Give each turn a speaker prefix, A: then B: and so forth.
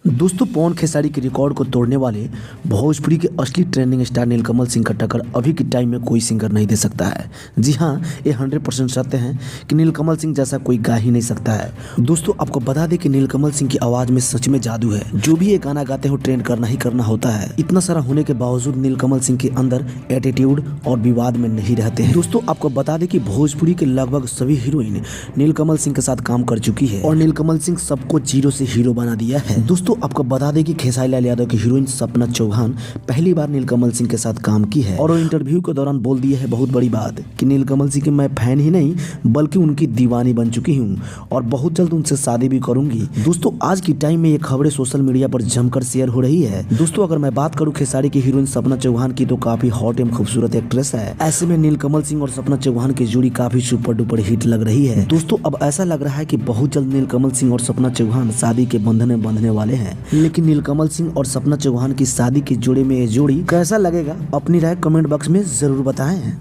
A: दोस्तों पवन खेसारी के रिकॉर्ड को तोड़ने वाले भोजपुरी के असली ट्रेंडिंग स्टार नीलकमल सिंह का टक्कर अभी के टाइम में कोई सिंगर नहीं दे सकता है। जी हाँ, ये 100% सत्य है कि नीलकमल सिंह जैसा कोई गा ही नहीं सकता है। दोस्तों आपको बता दें कि नीलकमल सिंह की आवाज़ में सच में जादू है। जो भी ये गाना गाते हो ट्रेंड करना ही करना होता है। इतना सारा होने के बावजूद नीलकमल सिंह के अंदर एटीट्यूड और विवाद में नहीं रहते हैं। दोस्तों आपको बता दें कि भोजपुरी के लगभग सभी हीरोइन नीलकमल सिंह के साथ काम कर चुकी है और नीलकमल सिंह सबको जीरो से हीरो बना दिया है। दोस्तों आपको बता दें कि खेसारी लाल यादव की हीरोइन सपना चौहान पहली बार नीलकमल सिंह के साथ काम की है और वो इंटरव्यू के दौरान बोल दिया है बहुत बड़ी बात कि नीलकमल सिंह की मैं फैन ही नहीं बल्कि उनकी दीवानी बन चुकी हूं और बहुत जल्द उनसे शादी भी करूंगी। दोस्तों आज की टाइम में ये खबरें सोशल मीडिया पर जमकर शेयर हो रही है। दोस्तों अगर मैं बात करूं खेसारी की हीरोइन सपना चौहान की तो काफी हॉट एवं खूबसूरत एक्ट्रेस है। ऐसे में नीलकमल सिंह और सपना चौहान की जोड़ी काफी सुपर डुपर हिट लग रही है। दोस्तों अब ऐसा लग रहा है कि बहुत जल्द नीलकमल सिंह और सपना चौहान शादी के बंधन में बंधने वाले हैं। लेकिन नीलकमल सिंह और सपना चौहान की शादी के जोड़े में ये जोड़ी कैसा लगेगा अपनी राय कमेंट बॉक्स में जरूर बताएं।